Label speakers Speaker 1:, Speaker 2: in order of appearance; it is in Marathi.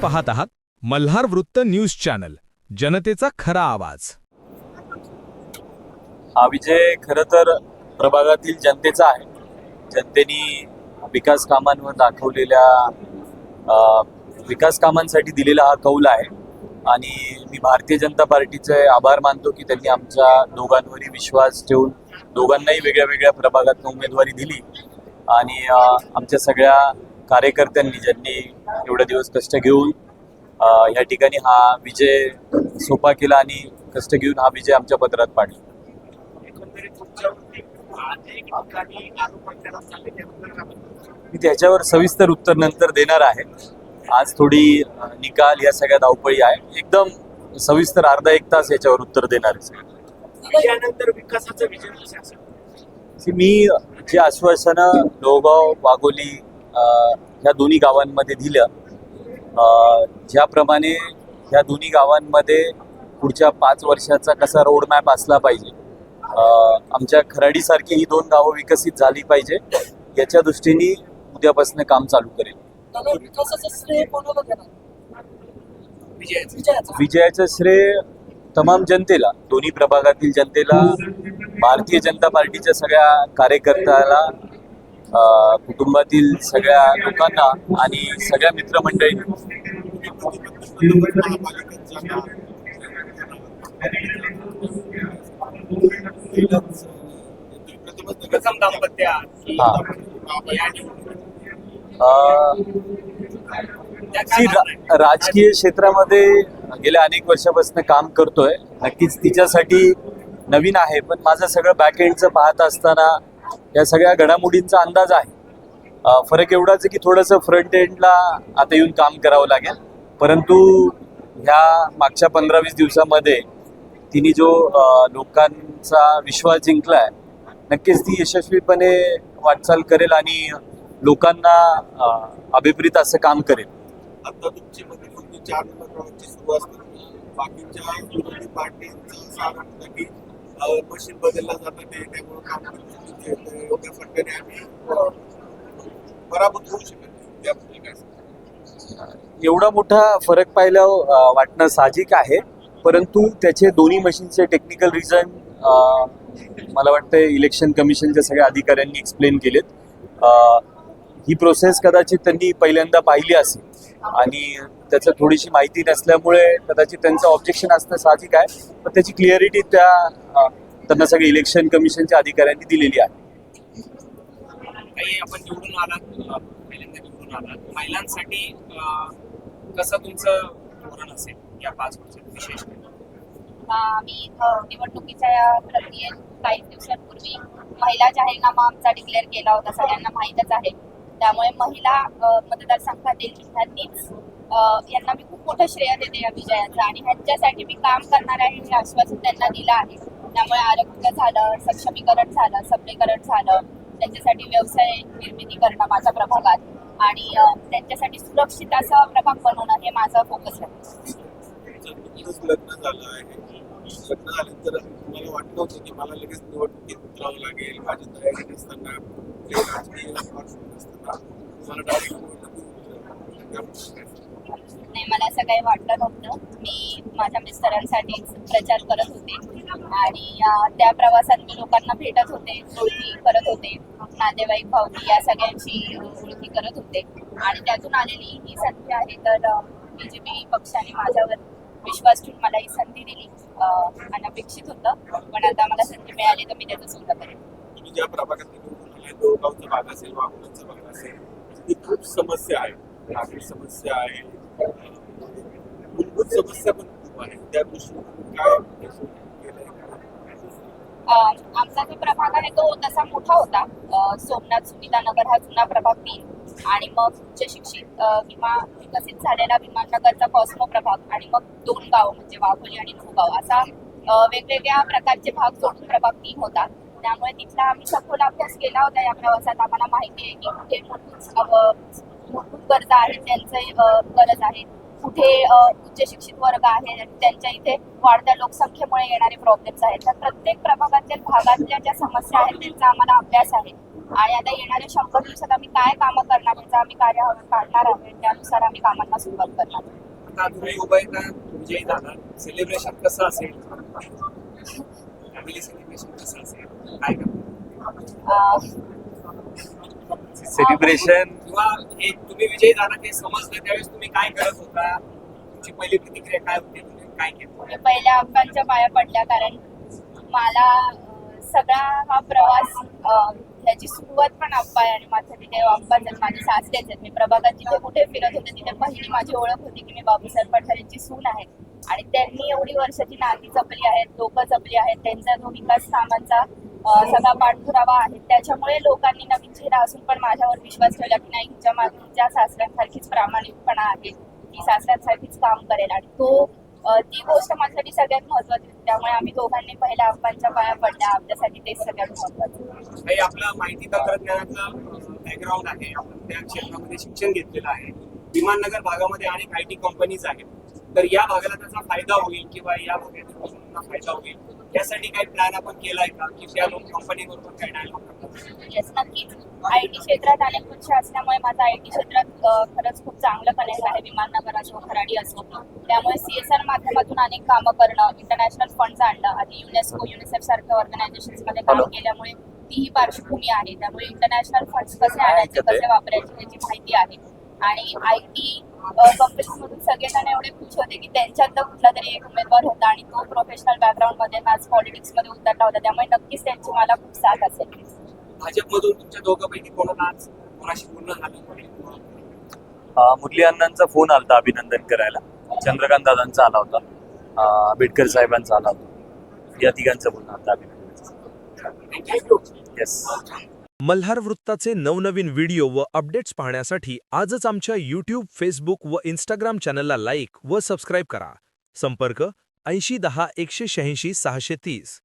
Speaker 1: पाहत आहात मल्हार वृत्त न्यूज चॅनल, जनतेचा खरा आवाज.
Speaker 2: हा विजय खरं तर प्रभागातील जनतेचा आहे. जनतेने विकास कामांवर दाखवलेल्या विकास कामांसाठी दिलेला हा कौल आहे आणि मी भारतीय जनता पार्टीचे आभार मानतो की त्यांनी आमच्या दोघांवरही विश्वास ठेवून दोघांनाही वेगळ्या वेगळ्या प्रभागातून उमेदवारी दिली आणि आमच्या सगळ्या कार्यकर्त्यांनी ज्यांनी एवढे दिवस कष्ट घेऊन या ठिकाणी हा विजय सोपा केला आणि कष्ट घेऊन हा विजय आमच्या पदरात पाडला. मी त्याच्यावर सविस्तर उत्तर नंतर देणार आहे. आज थोडी निकाल या सगळ्या धावपळी आहे. एकदम सविस्तर अर्धा एक तास याच्यावर उत्तर देणार आहे.
Speaker 3: यानंतर विकासाचा विजय कसा असेल?
Speaker 2: मी जे आश्वासनं लोहगाव वाघोली ह्या दोन्ही गावांमध्ये दिलं, ज्याप्रमाणे ह्या दोन्ही गावांमध्ये पुढच्या 5 वर्षाचा कसा रोडमॅप असला पाहिजे, आमच्या खराडीसारखी ही 2 गावं विकसित झाली पाहिजे, याच्या दृष्टीने उद्यापासून काम चालू करेल. विजयाचं श्रेय तमाम जनतेला, दोन्ही प्रभागातील जनतेला, भारतीय जनता पार्टीच्या सगळ्या कार्यकर्त्याला, कुटुंबातील सगळ्या लोकांना आणि सगळ्या मित्रमंडळींना. राजकीय क्षेत्रामध्ये गेल्या अनेक वर्षापासून काम करतोय. नक्कीच तिच्यासाठी नवीन आहे, पण माझं सगळं बॅक एंडचं पाहत असताना या सगळ्या घडामोडींचा अंदाज आहे. फरक एवढाच आहे की थोडंसं फ्रंट एंडला आता येऊन काम करावं लागेल, परंतु ह्या मागच्या 15-20 दिवसामध्ये तिने जो लोकांचा विश्वास जिंकलाय, नक्कीच ती यशस्वीपणे वाटचाल करेल आणि लोकांना अभिप्रेत असं काम करेल.
Speaker 3: आता तुमची मध्ये 4 नंबरची सुरुवात करतो. बाकीच्या विरोधी पार्टींचा आरोप होता की मशीन बदलला जातं नाही, त्यामुळे काम योग्य फटक्याने आम्ही पराभूत होऊ शकत नाही. त्याबद्दल काय सांगता?
Speaker 2: एवढा मोठा फरक पाहिला वाटणं साहजिक आहे, परंतु त्याचे दोन्ही मशीनचे टेक्निकल रिझन मला वाटतं इलेक्शन कमिशनच्या सगळ्या अधिकाऱ्यांनी एक्सप्लेन केलेत. ही प्रोसेस कदाचित त्यांनी पहिल्यांदा पाहिली असेल आणि त्याचं थोडीशी माहिती नसल्यामुळे कदाचित त्यांचं ऑब्जेक्शन असणं साहजिक आहे, पण त्याची क्लिअरिटी त्यांना सगळे इलेक्शन कमिशनच्या अधिकाऱ्यांनी दिलेली आहे.
Speaker 4: काही आपण निवडून आलात, पहिल्यांदा निवडून आलात, महिलांसाठी कसं तुमचं धोरण असेल या 5 वर्षात विशेष?
Speaker 5: आम्ही निवडणुकीच्या या प्रक्रियेत काही दिवसांपूर्वी महिला जाहीरनामा आमचा डिक्लेअर केला होता, सगळ्यांना माहीतच आहे. त्यामुळे महिला मतदारसंघातील ह्यांनीच यांना मी खूप मोठं श्रेय देते या विजयाचं आणि ह्यांच्यासाठी मी काम करणार आहे हे आश्वासन त्यांना दिलं आहे. त्यामुळे आरोग्य झालं, सक्षमीकरण झालं, सबलीकरण झालं, त्यांच्यासाठी व्यवसाय निर्मिती करणं माझ्या प्रभागात आणि त्यांच्यासाठी सुरक्षित असा प्रभाग बनवणं हे माझं फोकस आहे.
Speaker 3: लग्न झालं आहे, लग्न झाल्यानंतर तुम्हाला वाटलं होतं की मला लगेच निवडणुकीत उतरावं लागेल, माझी तयारी नसताना, राजकीय असताना तुम्हाला डायरेक्ट
Speaker 5: नाही, मला असं काही वाटलं नव्हतं. मी माझ्या मिस्टरांसाठी प्रचार करत होते आणि त्या प्रवासात मी लोकांना भेटत होते, ओळखी करत होते, नातेवाईक भावकी या सगळ्यांशी ओळखी करत होते आणि त्यातून आलेली ही संधी आहे. तर BJP पक्षाने माझ्यावर विश्वास ठेवून मला ही संधी दिली. अनपेक्षित होतं, पण आता मला संधी मिळाली तर मी त्याचं सुद्धा करेन.
Speaker 3: तुम्ही ज्या प्रभागात निवडून आले, दोघांचा भाग असेल, वाघोलीचा भाग असेल, ती खूप समस्या आहे, नागरिक समस्या आहे, मूलभूत समस्या पण खूप आहे. त्या दृष्टीने काय
Speaker 5: आमचा जो प्रभाग आहे तो तसा मोठा होता. सोमनाथ सुविधा नगर हा जुना प्रभाग 3 आणि मग उच्च शिक्षित किंवा विकसित झालेला विमाननगरचा कॉस्मो प्रभाग आणि मग 2 गाव म्हणजे वाघोली आणि लोहगाव असा वेगवेगळ्या प्रकारचे भाग जोडून प्रभाग 3 होता. त्यामुळे तिथला आम्ही सखोल अभ्यास केला होता. या प्रवासात आम्हाला माहिती आहे की कुठे मूलभूत गरजा आहेत, त्यांचं गरज आहे, कुठे उच्च शिक्षित वर्ग आहे, त्यांच्या इथे वाढत्या लोकसंख्येमुळे येणारे प्रॉब्लेम्स आहेत. तर प्रत्येक प्रभागातील भागातल्या ज्या समस्या आहेत त्यांचा आम्हाला अभ्यास आहे आणि आता येणाऱ्या 100 दिवसात आम्ही काय कामं करणार याचा आम्ही कार्य काढणार आहोत. त्यानुसार आम्ही कामांना सुरुवात करणार.
Speaker 4: आता तुम्ही उभय का विजयी झाला, सेलिब्रेशन कसं असेल, फॅमिली सेलिब्रेशन कसं असेल, काय करणार
Speaker 5: अं,
Speaker 2: सेलिब्रेशन
Speaker 4: किंवा हे तुम्ही विजयी झाला ते समजलं त्यावेळेस तुम्ही काय करत होता, तुमची पहिली प्रतिक्रिया काय होती, तुम्ही काय केलं?
Speaker 5: मी पहिल्या अप्पांच्या पाया पडल्या, कारण मला सगळा हा प्रवास ह्याची सुरुवात पण अप्पा आहे आणि माझं तिथे अप्पाच आहेत, माझे सासरेच आहेत. मी प्रभागात जिथे कुठे फिरत होते तिथे पहिली माझी ओळख होती की मी बाबूसाहेब पठार यांची सून आहे. आणि त्यांनी एवढी वर्षाची नाती जपली आहेत, लोकं जपली आहेत, त्यांचा जो विकास कामांचा सगळा पाठपुरावा आहे. त्याच्यामुळे लोकांनी नवीन चेहरा असून पण माझ्यावर विश्वास ठेवला की नाही, हिच्या मागे हिच्या सासऱ्यांसारखीच प्रामाणिकपणा आहे, ती सासऱ्यांसारखीच काम करेल. आणि ती गोष्ट माझ्यासाठी सगळ्यात महत्वाची होती. त्यामुळे आम्ही दोघांनी पहिल्या अप्पांच्या पाया पडल्या. आमच्यासाठी तेच सगळ्यात महत्वाचं.
Speaker 4: काही आपलं माहिती तंत्रज्ञानाचं बॅकग्राऊंड आहे, आपण त्या क्षेत्रामध्ये शिक्षण घेतलेलं आहे. विमाननगर भागामध्ये अनेक IT कंपनीज आहेत, तर या भागाला त्याचा फायदा होईल किंवा या भागातील लोकांना फायदा होईल यासाठी काही प्लॅन आपण केलाय का, की त्या कंपनी बरोबर काय डायलॉग करतात?
Speaker 5: येस, नक्कीच. IT क्षेत्रात अनेक वर्ष असल्यामुळे माझं IT क्षेत्रात खरंच खूप चांगलं कनेक्ट आहे. विमाननगर असो, खराडी असो. त्यामुळे CSR माध्यमातून अनेक कामं करणं, इंटरनॅशनल फंड्स आणणं, आधी युनेस्को, युनिसेफ सारख्या ऑर्गनायझेशन्स मध्ये काम केल्यामुळे तीही पार्श्वभूमी आहे. त्यामुळे इंटरनॅशनल फंड्स कसे आणायचे, कसे वापरायचे याची माहिती आहे. आणि IT कंपनीमधून सगळेजण एवढे खुश होते की त्यांच्यातला कुठला तरी एक उमेदवार होता आणि तो प्रोफेशनल बॅकग्राऊंड मध्ये आज पॉलिटिक्स मध्ये उतरला होता. त्यामुळे नक्कीच त्यांची मला खूप साथ असेल.
Speaker 4: भाजपमधून तुमच्या दोघांपैकी कोणाला आज कोणाशी बोलणं झालं?
Speaker 2: मुरली अण्णांचा फोन आलता अभिनंदन करायला, चंद्रकांत दादांचा आला होता, आंबेडकर साहेबांचा आला होता. या तिघांचं बोलणं आलता अभिनंदन.
Speaker 4: थँक्यू.
Speaker 2: येस.
Speaker 1: मल्हार वृत्ताचे नवनवीन व्हिडिओ व अपडेट्स पाहण्यासाठी आजच आमच्या YouTube, Facebook व Instagram चॅनलला लाईक व सबस्क्राईब करा. संपर्क 80 10 186 630.